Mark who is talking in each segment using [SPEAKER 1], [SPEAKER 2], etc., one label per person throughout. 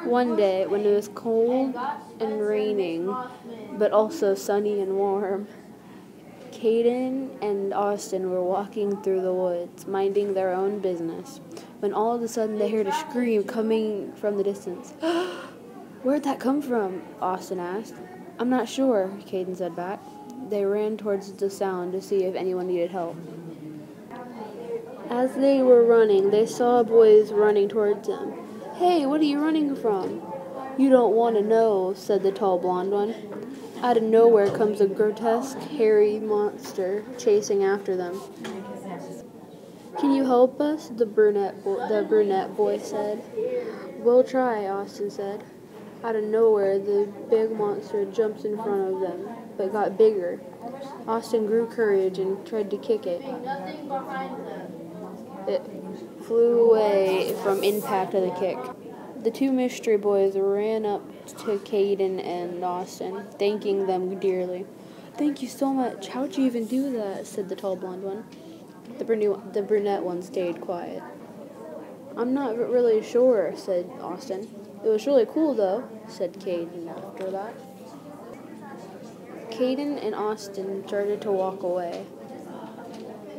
[SPEAKER 1] One day, when it was cold and raining, but also sunny and warm, Caden and Austin were walking through the woods, minding their own business, when all of a sudden they heard a scream coming from the distance. "Where'd that come from?" Austin asked. "I'm not sure," Caden said back. They ran towards the sound to see if anyone needed help. As they were running, they saw boys running towards them. "Hey, what are you running from?" "You don't want to know," said the tall blonde one. Out of nowhere comes a grotesque, hairy monster chasing after them. "Can you help us?" the brunette boy said. "We'll try," Austin said. Out of nowhere, the big monster jumps in front of them, but got bigger. Austin grew courage and tried to kick it. It flew away from impact of the kick. The two mystery boys ran up to Caden and Austin, thanking them dearly. "Thank you so much. How'd you even do that?" said the tall blonde one. The brunette one stayed quiet. "I'm not really sure," said Austin. "It was really cool, though," said Caden after that. Caden and Austin started to walk away.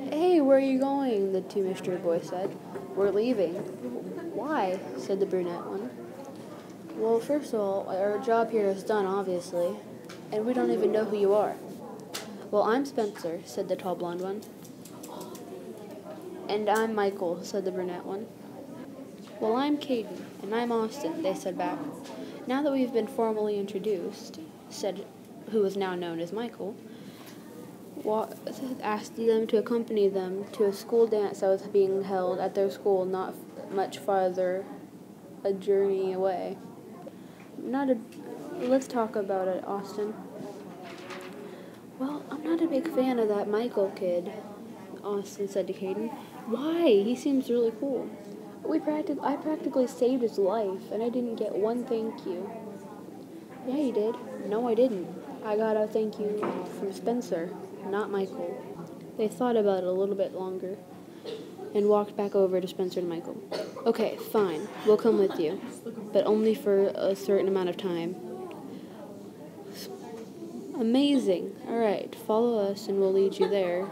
[SPEAKER 1] "Hey, where are you going?" the two mystery boys said. "We're leaving." "Why?" said the brunette one. "Well, first of all, our job here is done, obviously, and we don't even know who you are." "Well, I'm Spencer," said the tall blonde one. "And I'm Michael," said the brunette one. "Well, I'm Caden, and I'm Austin," they said back. Now that we've been formally introduced, said who was now known as Michael, asked them to accompany them to a school dance that was being held at their school not much farther a journey away. Let's talk about it, Austin. "Well, I'm not a big fan of that Michael kid," Austin said to Caden. "Why? He seems really cool." I practically saved his life, and I didn't get one thank you." "Yeah, you did." "No, I didn't. I got a thank you from Spencer, not Michael." They thought about it a little bit longer and walked back over to Spencer and Michael. "Okay, fine. We'll come with you, but only for a certain amount of time." "Amazing. All right, follow us and we'll lead you there.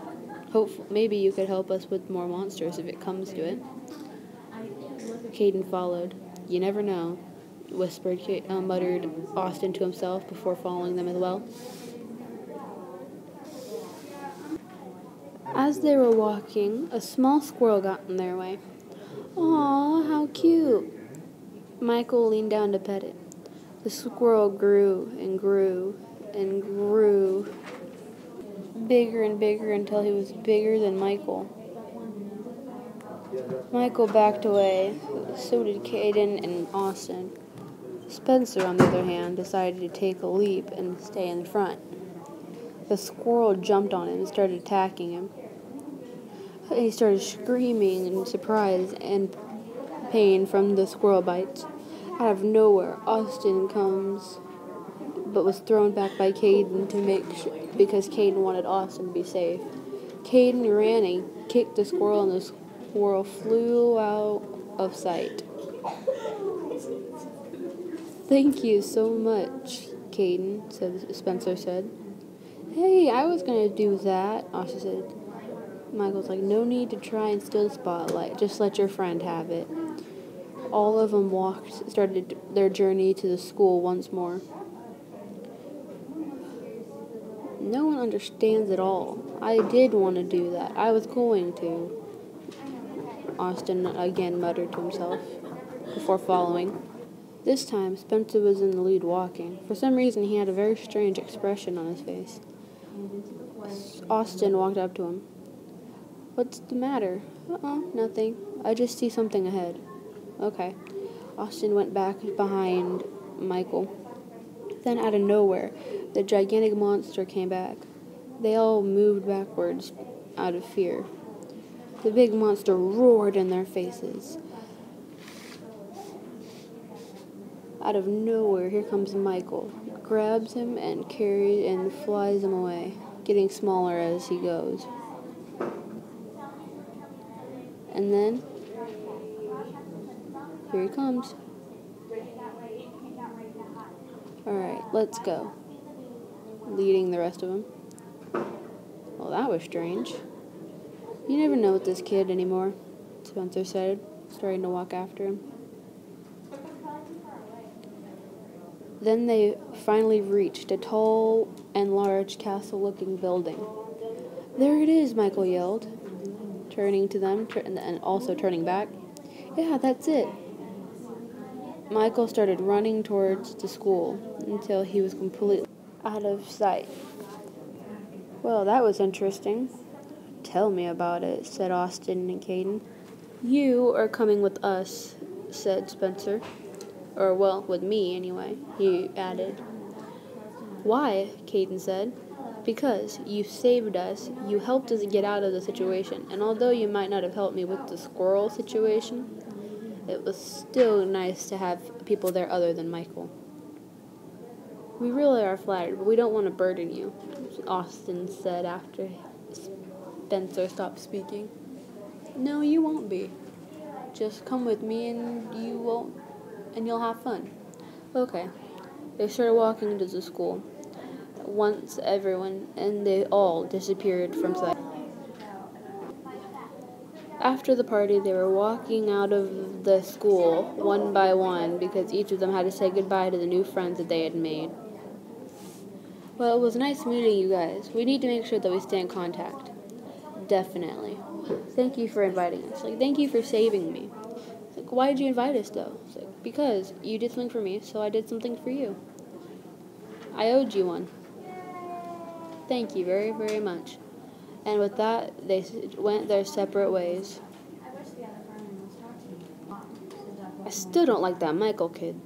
[SPEAKER 1] Maybe you could help us with more monsters if it comes to it." Caden followed. "You never know," muttered Austin to himself before following them as well. As they were walking, a small squirrel got in their way. "Aw, how cute!" Michael leaned down to pet it. The squirrel grew and grew and grew, bigger and bigger until he was bigger than Michael. Michael backed away. So did Caden and Austin. Spencer, on the other hand, decided to take a leap and stay in front. The squirrel jumped on him and started attacking him. He started screaming in surprise and pain from the squirrel bites. Out of nowhere, Austin comes, but was thrown back by Caden because Caden wanted Austin to be safe. Caden ran and kicked the squirrel, and the squirrel flew out of sight. "Thank you so much, Caden," Spencer said. "Hey, I was going to do that," Austin said. Michael's like, "No need to try and steal the spotlight. Just let your friend have it." All of them started their journey to the school once more. No one understands at all. I did want to do that. I was going to, Austin again muttered to himself before following. This time, Spencer was in the lead walking. For some reason, he had a very strange expression on his face. Austin walked up to him. "What's the matter?" "Nothing. I just see something ahead." "Okay." Austin went back behind Michael. Then, out of nowhere, the gigantic monster came back. They all moved backwards out of fear. The big monster roared in their faces. Out of nowhere, here comes Michael, grabs him and flies him away, getting smaller as he goes. And then, here he comes. Alright, let's go. Leading the rest of them. Well, that was strange. You never know with this kid anymore, Spencer said, starting to walk after him. Then they finally reached a tall and large castle-looking building. There it is, Michael yelled, turning to them and also turning back. Yeah, that's it. Michael started running towards the school until he was completely out of sight. Well, that was interesting. Tell me about it, said Austin and Caden. You are coming with us, said Spencer. Or, well, with me, anyway, he added. Why? Caden said. Because you saved us, you helped us get out of the situation, and although you might not have helped me with the squirrel situation, it was still nice to have people there other than Michael. We really are flattered, but we don't want to burden you, Austin said after Spencer stopped speaking. No, you won't be. Just come with me and you'll have fun. Okay. They started walking into the school. Once everyone and they all disappeared from sight. After the party, they were walking out of the school one by one because each of them had to say goodbye to the new friends that they had made. Well, it was nice meeting you guys. We need to make sure that we stay in contact. Definitely. Thank you for inviting us. Thank you for saving me. Why did you invite us, though? Because you did something for me, so I did something for you. I owed you one. Thank you very, very much. And with that, they went their separate ways. I still don't like that Michael kid.